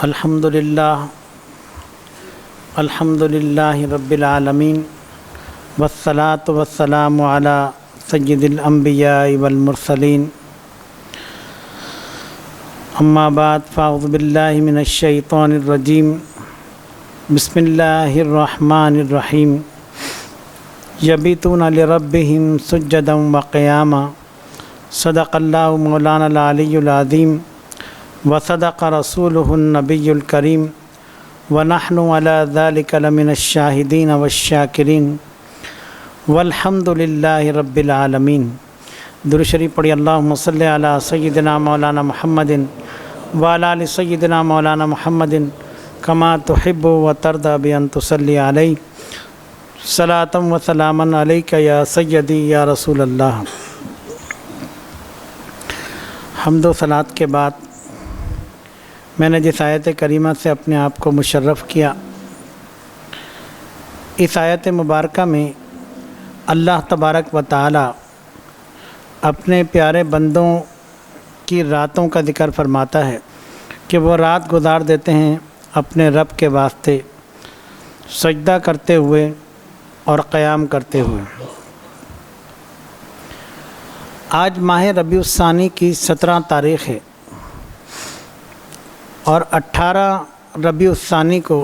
الحمدللہ رب العالمین والصلاة والسلام علی سید الانبیاء والمرسلین اما بعد فاعوذ باللہ من الشیطان الرجیم بسم اللہ الرحمن الرحیم یبیتون لربہم سجدا وقیاما صدق اللہ مولانا العلی العظیم وصدق رسولہ النبی الکریم ونحن علی ذلک لمن الشاہدین والشاکرین والحمد للہ رب العالمین۔ درود شریف پڑھی۔ اللہم صلی علی سیدنا مولانا محمد وعلی آل سیدنا مولانا محمد کما تحب و ترضی بان تصلی علیہ صلاۃ و سلاما علیک یا سیدی یا رسول اللہ۔ حمد و صلوات کے بعد میں نے جس آیت کریمہ سے اپنے آپ کو مشرف کیا، اس آیت مبارکہ میں اللہ تبارک و تعالی اپنے پیارے بندوں کی راتوں کا ذکر فرماتا ہے کہ وہ رات گزار دیتے ہیں اپنے رب کے واسطے سجدہ کرتے ہوئے اور قیام کرتے ہوئے۔ آج ماہ ربیع الثانی کی 17 تاریخ ہے اور 18 ربیع الثانی کو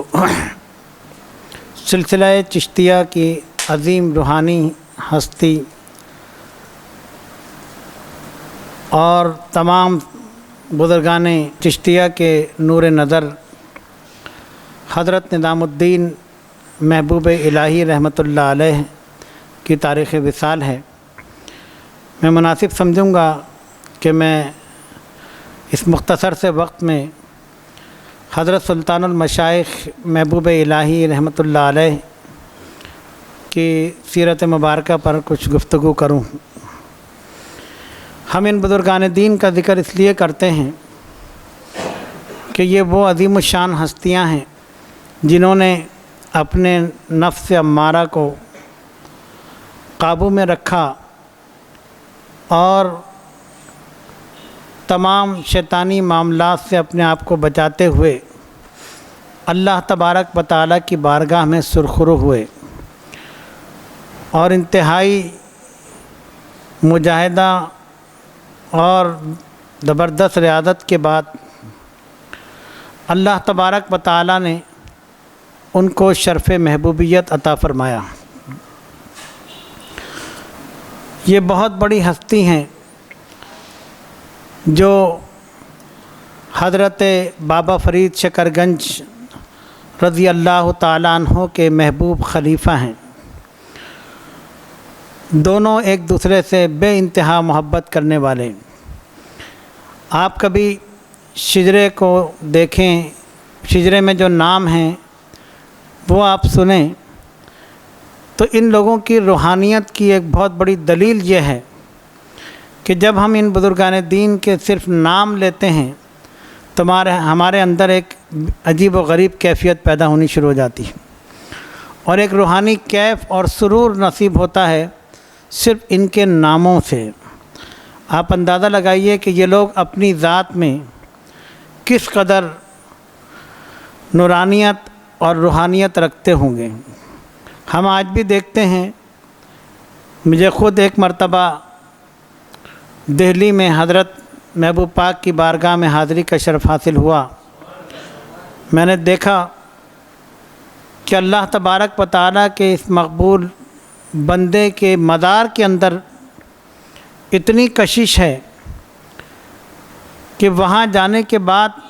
سلسلہ چشتیہ کی عظیم روحانی ہستی اور تمام بزرگان چشتیہ کے نور نظر حضرت نظام الدین محبوب الہی رحمۃ اللہ علیہ کی تاریخ وصال ہے۔ میں مناسب سمجھوں گا کہ میں اس مختصر سے وقت میں حضرت سلطان المشائخ محبوب الہی رحمۃ اللہ علیہ کی سیرت مبارکہ پر کچھ گفتگو کروں۔ ہم ان بزرگان دین کا ذکر اس لیے کرتے ہیں کہ یہ وہ عظیم الشان ہستیاں ہیں جنہوں نے اپنے نفس امارہ کو قابو میں رکھا اور تمام شیطانی معاملات سے اپنے آپ کو بچاتے ہوئے اللہ تبارک و تعالیٰ کی بارگاہ میں سرخرو ہوئے اور انتہائی مجاہدہ اور زبردست ریاضت کے بعد اللہ تبارک و تعالیٰ نے ان کو شرف محبوبیت عطا فرمایا۔ یہ بہت بڑی ہستی ہیں جو حضرت بابا فرید شکر گنج رضی اللہ تعالیٰ عنہ کے محبوب خلیفہ ہیں۔ دونوں ایک دوسرے سے بے انتہا محبت کرنے والے۔ آپ کبھی شجرے کو دیکھیں، شجرے میں جو نام ہیں وہ آپ سنیں تو ان لوگوں کی روحانیت کی ایک بہت بڑی دلیل یہ ہے کہ جب ہم ان بزرگان دین کے صرف نام لیتے ہیں تو ہمارے اندر ایک عجیب و غریب کیفیت پیدا ہونی شروع ہو جاتی ہے اور ایک روحانی کیف اور سرور نصیب ہوتا ہے صرف ان کے ناموں سے۔ آپ اندازہ لگائیے کہ یہ لوگ اپنی ذات میں کس قدر نورانیت اور روحانیت رکھتے ہوں گے۔ ہم آج بھی دیکھتے ہیں، مجھے خود ایک مرتبہ دہلی میں حضرت محبوب پاک کی بارگاہ میں حاضری کا شرف حاصل ہوا۔ میں نے دیکھا کہ اللہ تبارک و تعالیٰ کے اس مقبول بندے کے مزار کے اندر اتنی کشش ہے کہ وہاں جانے کے بعد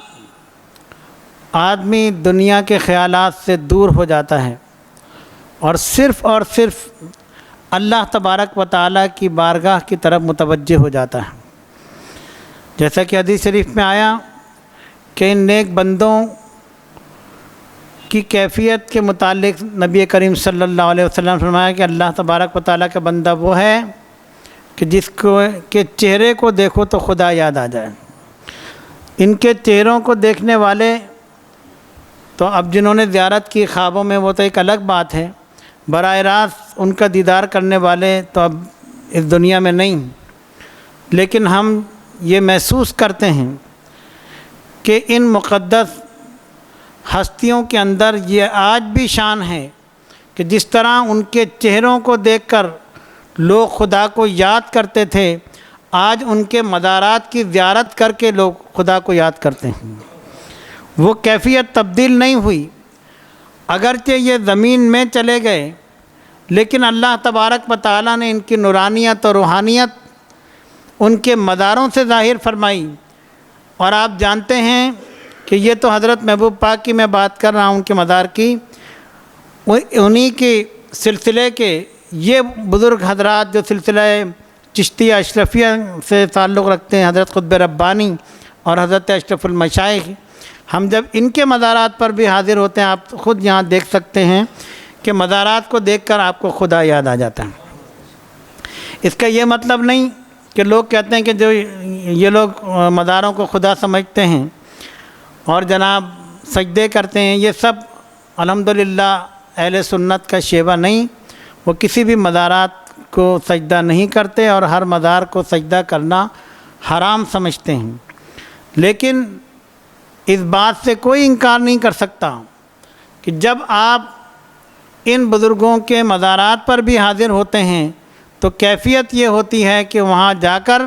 آدمی دنیا کے خیالات سے دور ہو جاتا ہے اور صرف اللہ تبارک و تعالیٰ کی بارگاہ کی طرف متوجہ ہو جاتا ہے۔ جیسا کہ حدیث شریف میں آیا کہ ان نیک بندوں کی کیفیت کے متعلق نبی کریم صلی اللہ علیہ وسلم نے فرمایا کہ اللہ تبارک و تعالیٰ کا بندہ وہ ہے کہ جس کو کے چہرے کو دیکھو تو خدا یاد آ جائے۔ ان کے چہروں کو دیکھنے والے تو اب جنہوں نے زیارت کی خوابوں میں وہ تو ایک الگ بات ہے، براہ راست ان کا دیدار کرنے والے تو اب اس دنیا میں نہیں، لیکن ہم یہ محسوس کرتے ہیں کہ ان مقدس ہستیوں کے اندر یہ آج بھی شان ہے کہ جس طرح ان کے چہروں کو دیکھ کر لوگ خدا کو یاد کرتے تھے، آج ان کے مزارات کی زیارت کر کے لوگ خدا کو یاد کرتے ہیں۔ وہ کیفیت تبدیل نہیں ہوئی، اگرچہ یہ زمین میں چلے گئے لیکن اللہ تبارک و تعالیٰ نے ان کی نورانیت اور روحانیت ان کے مزاروں سے ظاہر فرمائی۔ اور آپ جانتے ہیں کہ یہ تو حضرت محبوب پاک کی میں بات کر رہا ہوں، ان کے مزار کی، انہی کے سلسلے کے یہ بزرگ حضرات جو سلسلہ چشتیہ اشرفیہ سے تعلق رکھتے ہیں، حضرت قطب ربانی اور حضرت اشرف المشائخ، ہم جب ان کے مزارات پر بھی حاضر ہوتے ہیں، آپ خود یہاں دیکھ سکتے ہیں کہ مزارات کو دیکھ کر آپ کو خدا یاد آ جاتا ہے۔ اس کا یہ مطلب نہیں کہ لوگ کہتے ہیں کہ جو یہ لوگ مزاروں کو خدا سمجھتے ہیں اور جناب سجدے کرتے ہیں، یہ سب الحمدللہ اہل سنت کا شیوہ نہیں۔ وہ کسی بھی مزارات کو سجدہ نہیں کرتے اور ہر مزار کو سجدہ کرنا حرام سمجھتے ہیں، لیکن اس بات سے کوئی انکار نہیں کر سکتا کہ جب آپ ان بزرگوں کے مزارات پر بھی حاضر ہوتے ہیں تو کیفیت یہ ہوتی ہے کہ وہاں جا کر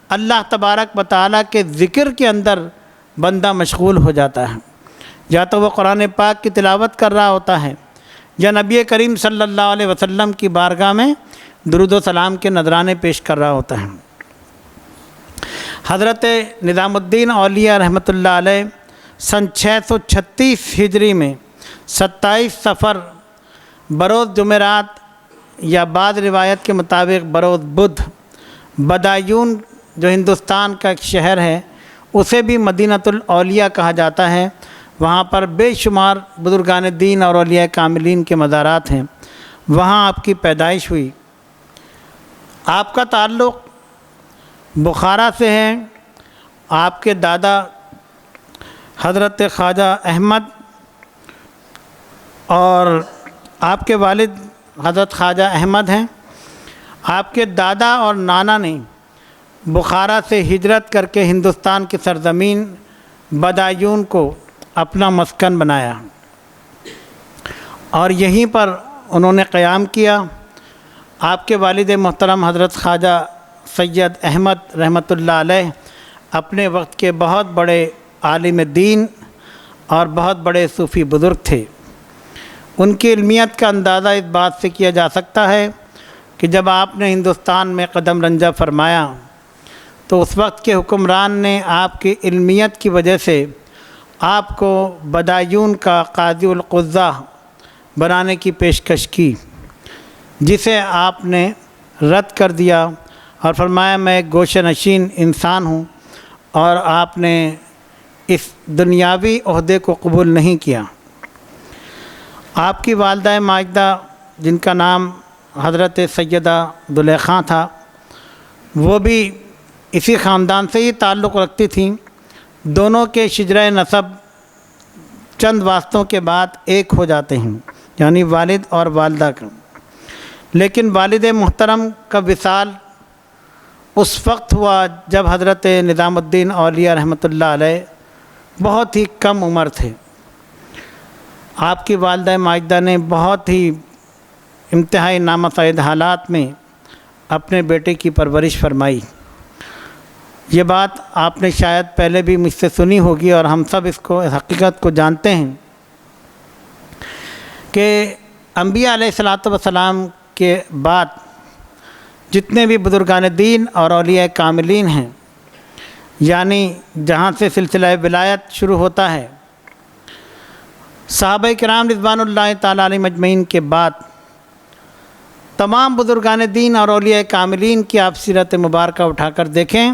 اللہ تبارک و تعالیٰ کے ذکر کے اندر بندہ مشغول ہو جاتا ہے، یا تو وہ قرآن پاک کی تلاوت کر رہا ہوتا ہے یا نبی کریم صلی اللہ علیہ وسلم کی بارگاہ میں درود و سلام کے نذرانے پیش کر رہا ہوتا ہے۔ حضرت نظام الدین اولیاء رحمۃ اللہ علیہ سن 636 ہجری میں 27 صفر بروز جمعرات یا بعض روایت کے مطابق بروز بدھ، بدایون جو ہندوستان کا ایک شہر ہے اسے بھی مدینۃ الاولیاء کہا جاتا ہے، وہاں پر بے شمار بزرگان دین اور اولیاء کاملین کے مزارات ہیں، وہاں آپ کی پیدائش ہوئی۔ آپ کا تعلق بخارا سے ہے، آپ کے دادا حضرت خواجہ احمد اور آپ کے والد حضرت خواجہ احمد ہیں۔ آپ کے دادا اور نانا نے بخارا سے ہجرت کر کے ہندوستان کی سرزمین بدایون کو اپنا مسکن بنایا اور یہیں پر انہوں نے قیام کیا۔ آپ کے والد محترم حضرت خواجہ سید احمد رحمۃ اللہ علیہ اپنے وقت کے بہت بڑے عالم دین اور بہت بڑے صوفی بزرگ تھے۔ ان کی علمیت کا اندازہ اس بات سے کیا جا سکتا ہے کہ جب آپ نے ہندوستان میں قدم رنجہ فرمایا تو اس وقت کے حکمران نے آپ کی علمیت کی وجہ سے آپ کو بدایون کا قاضی القضاء بنانے کی پیشکش کی، جسے آپ نے رد کر دیا اور فرمایا میں ایک گوشہ نشین انسان ہوں، اور آپ نے اس دنیاوی عہدے کو قبول نہیں کیا۔ آپ کی والدہ ماجدہ جن کا نام حضرت سیدہ زلیخا تھا، وہ بھی اسی خاندان سے ہی تعلق رکھتی تھیں۔ دونوں کے شجرہ نسب چند واسطوں کے بعد ایک ہو جاتے ہیں، یعنی والد اور والدہ کا، لیکن والد محترم کا وصال اس وقت ہوا جب حضرت نظام الدین اولیاء رحمۃ اللہ علیہ بہت ہی کم عمر تھے۔ آپ کی والدہ ماجدہ نے بہت ہی انتہائی نامساعد حالات میں اپنے بیٹے کی پرورش فرمائی۔ یہ بات آپ نے شاید پہلے بھی مجھ سے سنی ہوگی اور ہم سب اس حقیقت کو جانتے ہیں کہ انبیاء علیہ الصلاۃ والسلام کے بعد جتنے بھی بزرگان دین اور اولیاء کاملین ہیں، یعنی جہاں سے سلسلہ ولایت شروع ہوتا ہے، صحابہ کرام رضوان اللہ تعالیٰ علیہم اجمعین کے بعد تمام بزرگان دین اور اولیاء کاملین کی آپ سیرت مبارکہ اٹھا کر دیکھیں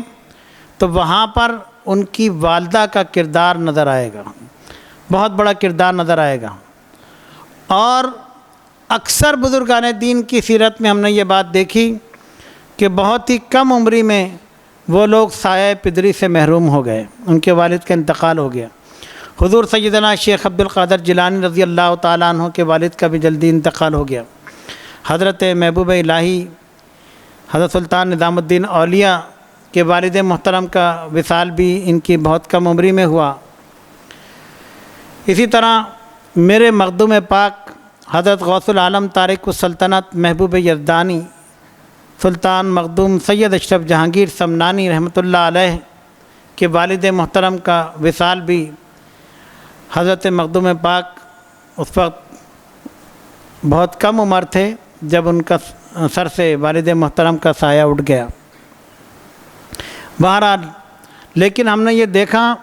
تو وہاں پر ان کی والدہ کا کردار نظر آئے گا، بہت بڑا کردار نظر آئے گا۔ اور اکثر بزرگان دین کی سیرت میں ہم نے یہ بات دیکھی کہ بہت ہی کم عمری میں وہ لوگ سایہ پدری سے محروم ہو گئے، ان کے والد کا انتقال ہو گیا۔ حضور سیدنا شیخ عبد القادر جیلانی رضی اللہ تعالیٰ عنہ کے والد کا بھی جلدی انتقال ہو گیا۔ حضرت محبوب الہی حضرت سلطان نظام الدین اولیاء کے والد محترم کا وصال بھی ان کی بہت کم عمری میں ہوا۔ اسی طرح میرے مخدوم پاک حضرت غوث العالم طارق السلطنت محبوب یزدانی سلطان مخدوم سید اشرف جہانگیر سمنانی رحمۃ اللہ علیہ کے والد محترم کا وصال بھی حضرت مخدوم پاک اس وقت بہت کم عمر تھے جب ان کا سر سے والد محترم کا سایہ اٹھ گیا۔ بہرحال لیکن ہم نے یہ دیکھا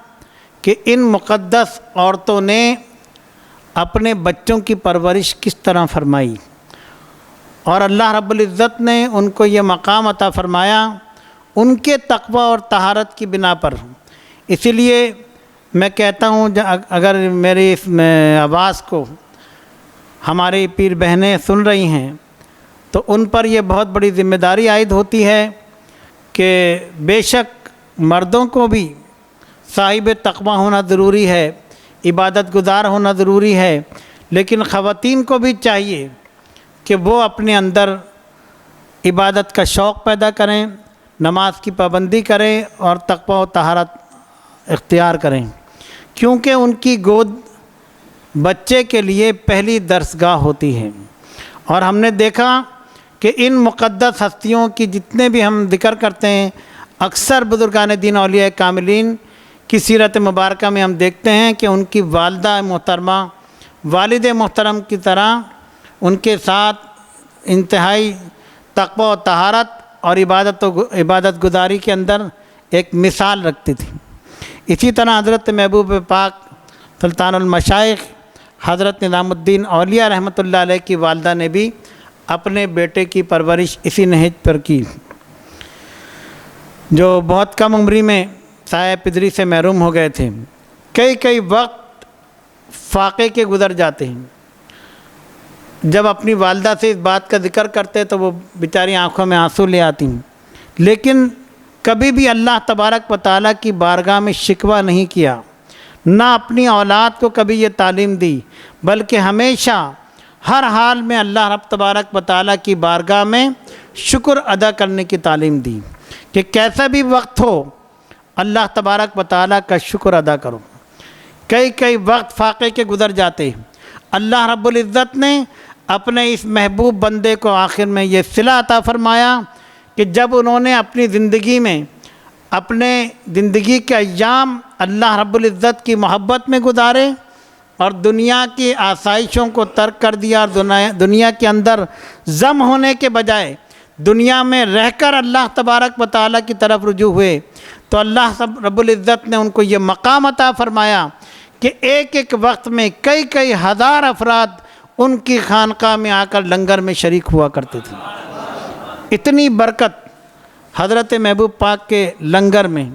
کہ ان مقدس عورتوں نے اپنے بچوں کی پرورش کس طرح فرمائی، اور اللہ رب العزت نے ان کو یہ مقام عطا فرمایا ان کے تقوی اور طہارت کی بنا پر۔ اسی لیے میں کہتا ہوں اگر میری اس آواز کو ہماری پیر بہنیں سن رہی ہیں تو ان پر یہ بہت بڑی ذمہ داری عائد ہوتی ہے کہ بے شک مردوں کو بھی صاحب تقوی ہونا ضروری ہے، عبادت گزار ہونا ضروری ہے، لیکن خواتین کو بھی چاہیے کہ وہ اپنے اندر عبادت کا شوق پیدا کریں، نماز کی پابندی کریں اور تقوی و طہارت اختیار کریں، کیونکہ ان کی گود بچے کے لیے پہلی درسگاہ ہوتی ہے۔ اور ہم نے دیکھا کہ ان مقدس ہستیوں کی جتنے بھی ہم ذکر کرتے ہیں، اکثر بزرگان دین اولیاء کاملین کی سیرت مبارکہ میں ہم دیکھتے ہیں کہ ان کی والدہ محترمہ والد محترم کی طرح ان کے ساتھ انتہائی تقوی و طہارت اور عبادت گزاری کے اندر ایک مثال رکھتی تھی۔ اسی طرح حضرت محبوب پاک سلطان المشائخ حضرت نظام الدین اولیاء رحمۃ اللہ علیہ کی والدہ نے بھی اپنے بیٹے کی پرورش اسی نہج پر کی، جو بہت کم عمری میں سایہ پدری سے محروم ہو گئے تھے۔ کئی وقت فاقے کے گزر جاتے ہیں، جب اپنی والدہ سے اس بات کا ذکر کرتے تو وہ بیچاری آنکھوں میں آنسو لے آتی ہیں، لیکن کبھی بھی اللہ تبارک و تعالیٰ کی بارگاہ میں شکوہ نہیں کیا، نہ اپنی اولاد کو کبھی یہ تعلیم دی، بلکہ ہمیشہ ہر حال میں اللہ رب تبارک و تعالیٰ کی بارگاہ میں شکر ادا کرنے کی تعلیم دی کہ کیسا بھی وقت ہو اللہ تبارک و تعالیٰ کا شکر ادا کرو۔ کئی وقت فاقے کے گزر جاتے، اللہ رب العزت نے اپنے اس محبوب بندے کو آخر میں یہ صلہ عطا فرمایا کہ جب انہوں نے اپنی زندگی کے ایام اللہ رب العزت کی محبت میں گزارے اور دنیا کی آسائشوں کو ترک کر دیا، اور دنیا کے اندر ضم ہونے کے بجائے دنیا میں رہ کر اللہ تبارک و تعالیٰ کی طرف رجوع ہوئے، تو اللہ رب العزت نے ان کو یہ مقام عطا فرمایا کہ ایک وقت میں کئی ہزار افراد ان کی خانقاہ میں آ کر لنگر میں شریک ہوا کرتے تھے۔ اتنی برکت حضرت محبوب پاک کے لنگر میں،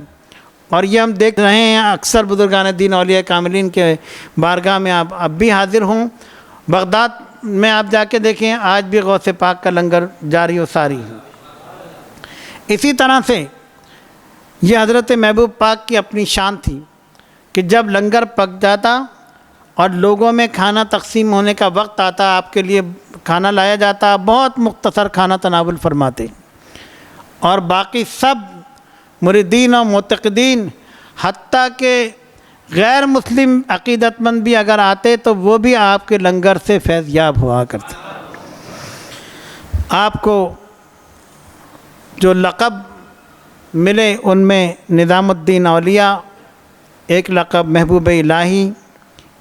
اور یہ ہم دیکھ رہے ہیں اکثر بزرگان دین اولیاء کاملین کے بارگاہ میں آپ اب بھی حاضر ہوں۔ بغداد میں آپ جا کے دیکھیں، آج بھی غوث پاک کا لنگر جاری و ساری ہے۔ اسی طرح سے یہ حضرت محبوب پاک کی اپنی شان تھی کہ جب لنگر پک جاتا اور لوگوں میں کھانا تقسیم ہونے کا وقت آتا، آپ کے لیے کھانا لایا جاتا، بہت مختصر کھانا تناول فرماتے، اور باقی سب مریدین اور معتقدین حتیٰ کہ غیر مسلم عقیدت مند بھی اگر آتے تو وہ بھی آپ کے لنگر سے فیض یاب ہوا کرتے۔ آپ کو جو لقب ملے ان میں نظام الدین اولیاء، ایک لقب محبوب الہی،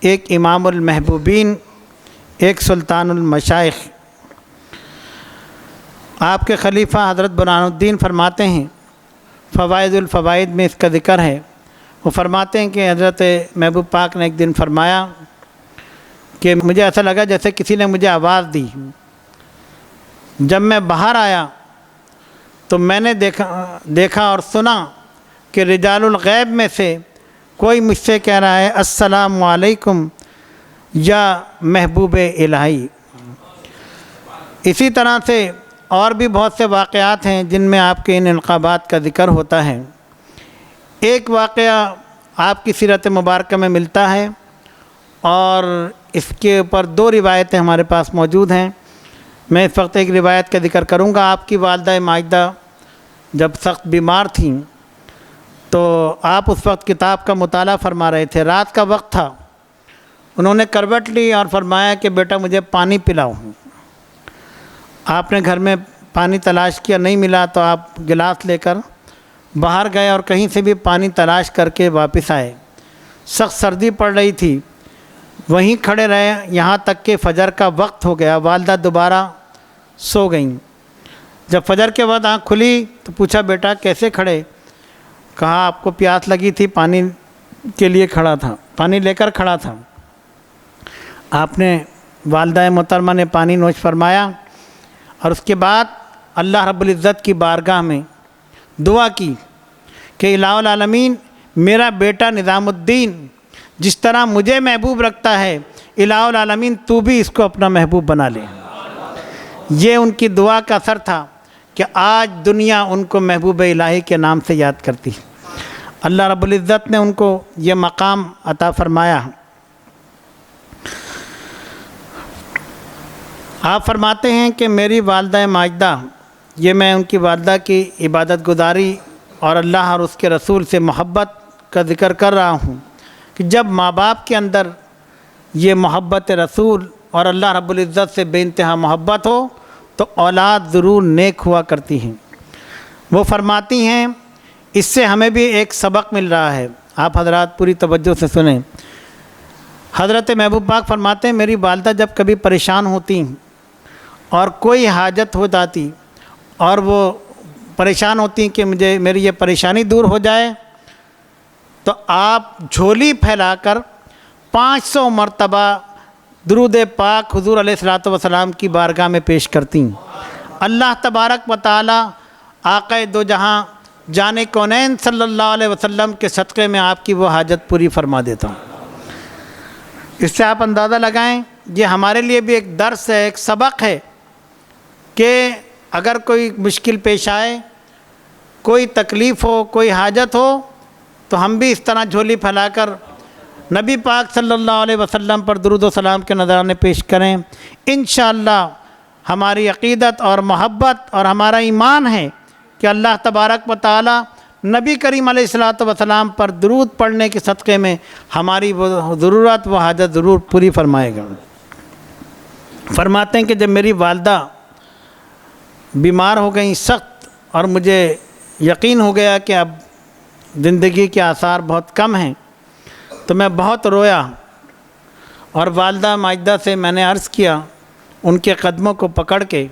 ایک امام المحبوبین، ایک سلطان المشائخ۔ آپ کے خلیفہ حضرت برہان الدین فرماتے ہیں، فوائد الفوائد میں اس کا ذکر ہے، وہ فرماتے ہیں کہ حضرت محبوب پاک نے ایک دن فرمایا کہ مجھے ایسا لگا جیسے کسی نے مجھے آواز دی۔ جب میں باہر آیا تو میں نے دیکھا اور سنا کہ رجال الغیب میں سے کوئی مجھ سے کہہ رہا ہے السلام علیکم یا محبوب الہی۔ اسی طرح سے اور بھی بہت سے واقعات ہیں جن میں آپ کے ان انقلابات کا ذکر ہوتا ہے۔ ایک واقعہ آپ کی سیرت مبارکہ میں ملتا ہے، اور اس کے اوپر 2 روایتیں ہمارے پاس موجود ہیں۔ میں اس وقت ایک روایت کا ذکر کروں گا۔ آپ کی والدہ ماجدہ جب سخت بیمار تھیں تو آپ اس وقت کتاب کا مطالعہ فرما رہے تھے، رات کا وقت تھا، انہوں نے کروٹ لی اور فرمایا کہ بیٹا مجھے پانی پلاؤ۔ آپ نے گھر میں پانی تلاش کیا، نہیں ملا تو آپ گلاس لے کر باہر گئے اور کہیں سے بھی پانی تلاش کر کے واپس آئے۔ سخت سردی پڑ رہی تھی، وہیں کھڑے رہے یہاں تک کہ فجر کا وقت ہو گیا۔ والدہ دوبارہ سو گئیں۔ جب فجر کے بعد آنکھ کھلی تو پوچھا بیٹا کیسے کھڑے؟ کہا آپ کو پیاس لگی تھی، پانی کے لیے کھڑا تھا، پانی لے کر کھڑا تھا۔ آپ نے والدہ محترمہ نے پانی نوش فرمایا اور اس کے بعد اللہ رب العزت کی بارگاہ میں دعا کی کہ الہ العالمین میرا بیٹا نظام الدین جس طرح مجھے محبوب رکھتا ہے، الہ العالمین تو بھی اس کو اپنا محبوب بنا لے۔ یہ ان کی دعا کا اثر تھا کہ آج دنیا ان کو محبوب الہی کے نام سے یاد کرتی۔ اللہ رب العزت نے ان کو یہ مقام عطا فرمایا۔ آپ فرماتے ہیں کہ میری والدہ ماجدہ، یہ میں ان کی والدہ کی عبادت گزاری اور اللہ اور اس کے رسول سے محبت کا ذکر کر رہا ہوں کہ جب ماں باپ کے اندر یہ محبت رسول اور اللہ رب العزت سے بے انتہا محبت ہو تو اولاد ضرور نیک ہوا کرتی ہیں۔ وہ فرماتی ہیں اس سے ہمیں بھی ایک سبق مل رہا ہے، آپ حضرات پوری توجہ سے سنیں۔ حضرت محبوب پاک فرماتے ہیں میری والدہ جب کبھی پریشان ہوتی اور کوئی حاجت ہو جاتی اور وہ پریشان ہوتی کہ میری یہ پریشانی دور ہو جائے تو آپ جھولی پھیلا کر 500 مرتبہ درود پاک حضور علیہ الصلوۃ والسلام کی بارگاہ میں پیش کرتی ہیں۔ اللہ تبارک و تعالی آقا دو جہاں جان کونین صلی اللہ علیہ وسلم کے صدقے میں آپ کی وہ حاجت پوری فرما دیتا ہوں۔ اس سے آپ اندازہ لگائیں، یہ ہمارے لیے بھی ایک درس ہے، ایک سبق ہے کہ اگر کوئی مشکل پیش آئے، کوئی تکلیف ہو، کوئی حاجت ہو تو ہم بھی اس طرح جھولی پھیلا کر نبی پاک صلی اللہ علیہ وسلم پر درود و سلام کے نذرانے پیش کریں۔ انشاءاللہ ہماری عقیدت اور محبت اور ہمارا ایمان ہے کہ اللہ تبارک و تعالی نبی کریم علیہ الصلوۃ والسلام پر درود پڑھنے کے صدقے میں ہماری وہ ضرورت وہ حاجت ضرور پوری فرمائے گا۔ فرماتے ہیں کہ جب میری والدہ بیمار ہو گئیں سخت اور مجھے یقین ہو گیا کہ اب زندگی کے آثار بہت کم ہیں تو میں بہت رویا اور والدہ ماجدہ سے میں نے عرض کیا ان کے قدموں کو پکڑ کے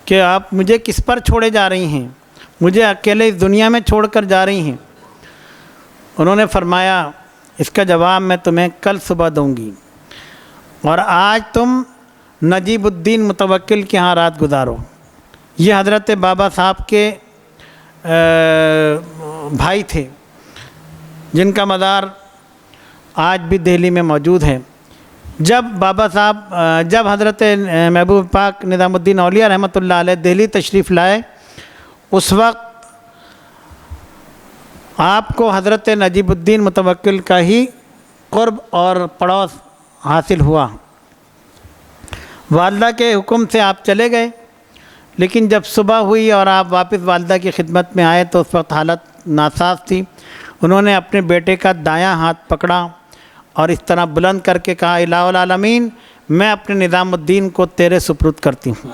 کہ آپ مجھے کس پر چھوڑے جا رہی ہیں، مجھے اکیلے اس دنیا میں چھوڑ کر جا رہی ہیں۔ انہوں نے فرمایا اس کا جواب میں تمہیں کل صبح دوں گی، اور آج تم نجیب الدین متوکل کے ہاں رات گزارو۔ یہ حضرت بابا صاحب کے بھائی تھے جن کا مزار آج بھی دہلی میں موجود ہے۔ جب حضرت محبوب پاک نظام الدین اولیاء رحمۃ اللہ علیہ دہلی تشریف لائے، اس وقت آپ کو حضرت نجیب الدین متوکل کا ہی قرب اور پڑوس حاصل ہوا۔ والدہ کے حکم سے آپ چلے گئے، لیکن جب صبح ہوئی اور آپ واپس والدہ کی خدمت میں آئے تو اس وقت حالت ناساز تھی۔ انہوں نے اپنے بیٹے کا دایاں ہاتھ پکڑا اور اس طرح بلند کر کے کہا الہ العالمین میں اپنے نظام الدین کو تیرے سپرد کرتی ہوں۔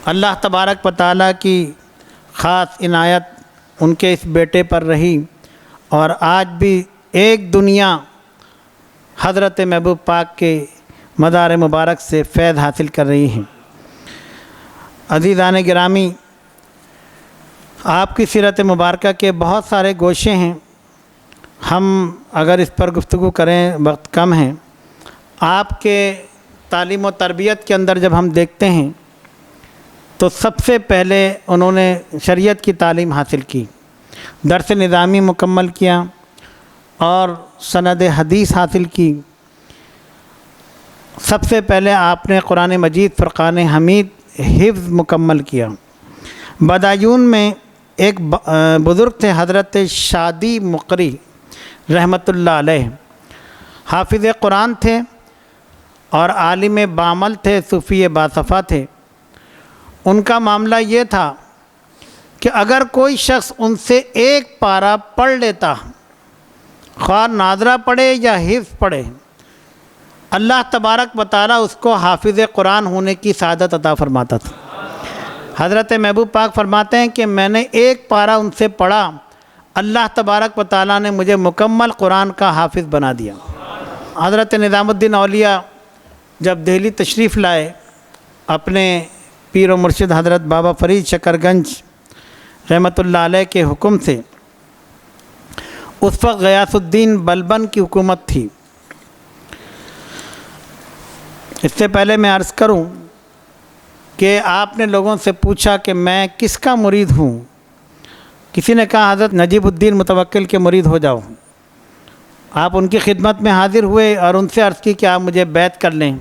اللہ تبارک و تعالیٰ کی خاص عنایت ان کے اس بیٹے پر رہی اور آج بھی ایک دنیا حضرت محبوب پاک کے مزار مبارک سے فیض حاصل کر رہی ہیں۔ عزیزان گرامی، آپ کی سیرت مبارکہ کے بہت سارے گوشے ہیں، ہم اگر اس پر گفتگو کریں وقت کم ہے۔ آپ کے تعلیم و تربیت کے اندر جب ہم دیکھتے ہیں تو سب سے پہلے انہوں نے شریعت کی تعلیم حاصل کی، درس نظامی مکمل کیا اور سند حدیث حاصل کی۔ سب سے پہلے آپ نے قرآن مجید فرقان حمید حفظ مکمل کیا۔ بدایون میں ایک بزرگ تھے حضرت شادی مقری رحمۃ اللہ علیہ، حافظ قرآن تھے اور عالم بعمل تھے، صوفی باصفا تھے۔ ان کا معاملہ یہ تھا کہ اگر کوئی شخص ان سے ایک پارہ پڑھ لیتا خواہ ناظرہ پڑھے یا حفظ پڑھے، اللہ تبارک و تعالیٰ اس کو حافظ قرآن ہونے کی سعادت عطا فرماتا تھا۔ حضرت محبوب پاک فرماتے ہیں کہ میں نے ایک پارہ ان سے پڑھا، اللہ تبارک و تعالیٰ نے مجھے مکمل قرآن کا حافظ بنا دیا۔ حضرت نظام الدین اولیاء جب دہلی تشریف لائے اپنے پیر و مرشد حضرت بابا فرید شکر گنج رحمۃ اللہ علیہ کے حکم سے، اس وقت غیاث الدین بلبن کی حکومت تھی۔ اس سے پہلے میں عرض کروں کہ آپ نے لوگوں سے پوچھا کہ میں کس کا مرید ہوں؟ کسی نے کہا حضرت نجیب الدین متوکل کے مرید ہو جاؤ۔ آپ ان کی خدمت میں حاضر ہوئے اور ان سے عرض کی کہ آپ مجھے بیعت کر لیں۔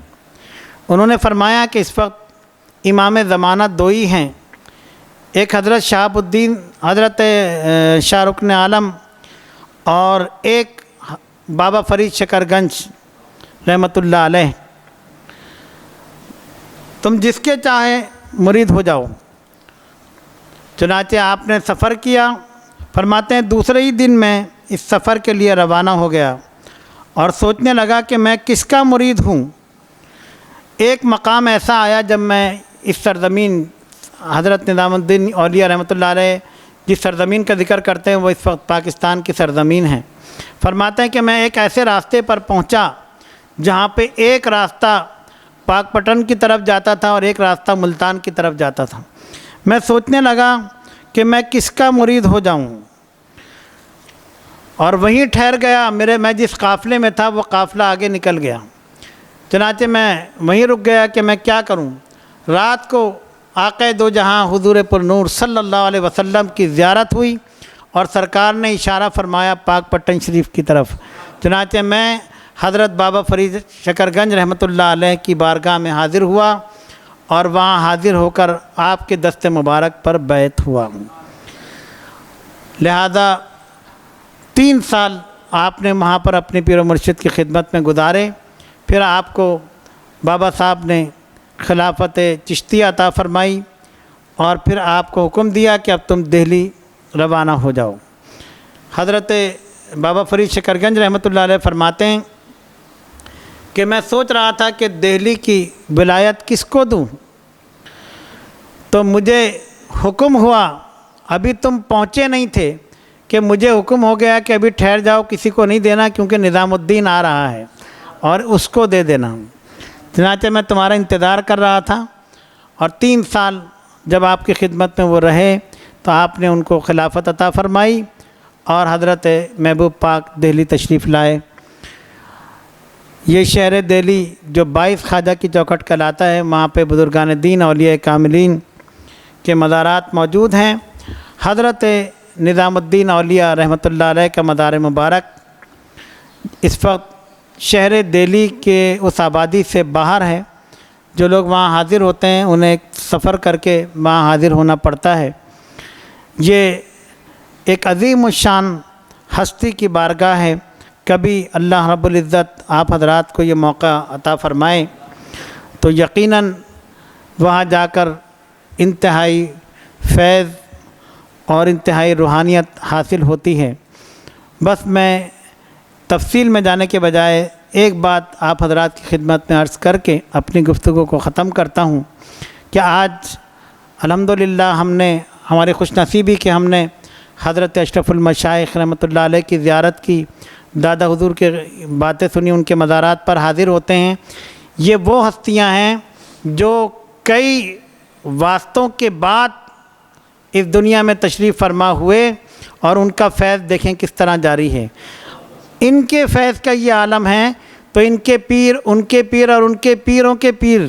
انہوں نے فرمایا کہ اس وقت امام زمانہ دو ہی ہیں، ایک حضرت شہاب الدین حضرت شاہ رکن عالم اور ایک بابا فرید شکر گنج رحمۃ اللہ علیہ، تم جس کے چاہے مرید ہو جاؤ۔ چنانچہ آپ نے سفر کیا۔ فرماتے ہیں دوسرے ہی دن میں اس سفر کے لیے روانہ ہو گیا اور سوچنے لگا کہ میں کس کا مرید ہوں۔ ایک مقام ایسا آیا جب میں اس سرزمین حضرت نظام الدین اولیاء رحمۃ اللہ علیہ جس سرزمین کا ذکر کرتے ہیں وہ اس وقت پاکستان کی سرزمین ہے۔ فرماتے ہیں کہ میں ایک ایسے راستے پر پہنچا جہاں پہ ایک راستہ پاک پٹن کی طرف جاتا تھا اور ایک راستہ ملتان کی طرف جاتا تھا۔ میں سوچنے لگا کہ میں کس کا مرید ہو جاؤں، اور وہیں ٹھہر گیا۔ میں جس قافلے میں تھا وہ قافلہ آگے نکل گیا، چنانچہ میں وہیں رک گیا کہ میں کیا کروں۔ رات کو آقا دو جہاں حضور پر نور صلی اللہ علیہ وسلم کی زیارت ہوئی اور سرکار نے اشارہ فرمایا پاک پٹن شریف کی طرف۔ چنانچہ میں حضرت بابا فرید شکر گنج رحمۃ اللہ علیہ کی بارگاہ میں حاضر ہوا اور وہاں حاضر ہو کر آپ کے دست مبارک پر بیعت ہوا۔ لہذا 3 سال آپ نے وہاں پر اپنے پیر و مرشد کی خدمت میں گزارے۔ پھر آپ کو بابا صاحب نے خلافت چشتیہ عطا فرمائی اور پھر آپ کو حکم دیا کہ اب تم دہلی روانہ ہو جاؤ۔ حضرت بابا فرید شکر گنج رحمۃ اللہ علیہ فرماتے ہیں کہ میں سوچ رہا تھا کہ دہلی کی ولایت کس کو دوں، تو مجھے حکم ہوا، ابھی تم پہنچے نہیں تھے کہ مجھے حکم ہو گیا کہ ابھی ٹھہر جاؤ، کسی کو نہیں دینا کیونکہ نظام الدین آ رہا ہے اور اس کو دے دینا۔ چنانچہ میں تمہارا انتظار کر رہا تھا، اور 3 سال جب آپ کی خدمت میں وہ رہے تو آپ نے ان کو خلافت عطا فرمائی اور حضرت محبوب پاک دہلی تشریف لائے۔ یہ شہر دہلی جو 22 خواجہ کی چوکھٹ کہلاتا ہے، وہاں پہ بزرگان دین اولیاء کاملین کے مزارات موجود ہیں۔ حضرت نظام الدین اولیاء رحمۃ اللہ علیہ کا مزار مبارک اس وقت شہر دہلی کے اس آبادی سے باہر ہے۔ جو لوگ وہاں حاضر ہوتے ہیں انہیں سفر کر کے وہاں حاضر ہونا پڑتا ہے۔ یہ ایک عظیم الشان ہستی کی بارگاہ ہے۔ کبھی اللہ رب العزت آپ حضرات کو یہ موقع عطا فرمائے تو یقیناً وہاں جا کر انتہائی فیض اور انتہائی روحانیت حاصل ہوتی ہے۔ بس میں تفصیل میں جانے کے بجائے ایک بات آپ حضرات کی خدمت میں عرض کر کے اپنی گفتگو کو ختم کرتا ہوں کہ آج الحمدللہ ہماری خوش نصیبی کہ ہم نے حضرت اشرف المشائخ رحمۃ اللہ علیہ کی زیارت کی، دادا حضور کے باتیں سنی، ان کے مزارات پر حاضر ہوتے ہیں۔ یہ وہ ہستیاں ہیں جو کئی واسطوں کے بعد اس دنیا میں تشریف فرما ہوئے، اور ان کا فیض دیکھیں کس طرح جاری ہے۔ ان کے فیض کا یہ عالم ہے تو ان کے پیر، ان کے پیر اور ان کے پیروں کے پیر،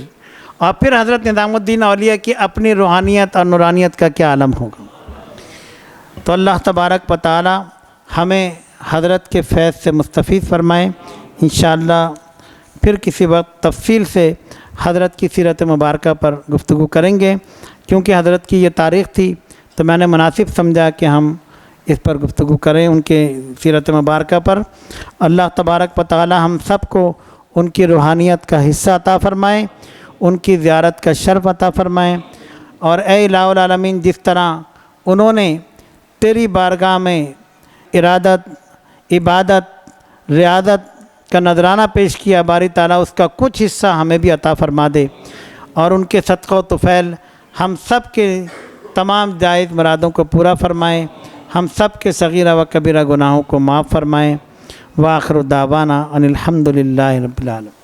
اور پھر حضرت نظام الدین اولیاء کی اپنی روحانیت اور نورانیت کا کیا عالم ہوگا۔ تو اللہ تبارک و تعالی ہمیں حضرت کے فیض سے مستفید فرمائے۔ انشاءاللہ پھر کسی وقت تفصیل سے حضرت کی سیرت مبارکہ پر گفتگو کریں گے، کیونکہ حضرت کی یہ تاریخ تھی تو میں نے مناسب سمجھا کہ ہم اس پر گفتگو کریں، ان کے سیرت مبارکہ پر۔ اللہ تبارک و تعالی ہم سب کو ان کی روحانیت کا حصہ عطا فرمائے، ان کی زیارت کا شرف عطا فرمائے، اور اے الہ العالمین جس طرح انہوں نے تیری بارگاہ میں عبادت ریاضت کا نذرانہ پیش کیا، باری تعالیٰ اس کا کچھ حصہ ہمیں بھی عطا فرما دے، اور ان کے صدقہ و طفیل ہم سب کے تمام جائز مرادوں کو پورا فرمائیں، ہم سب کے صغیرہ و کبیرہ گناہوں کو معاف فرمائیں۔ وآخر دعوانا ان الحمد للہ رب العالمین۔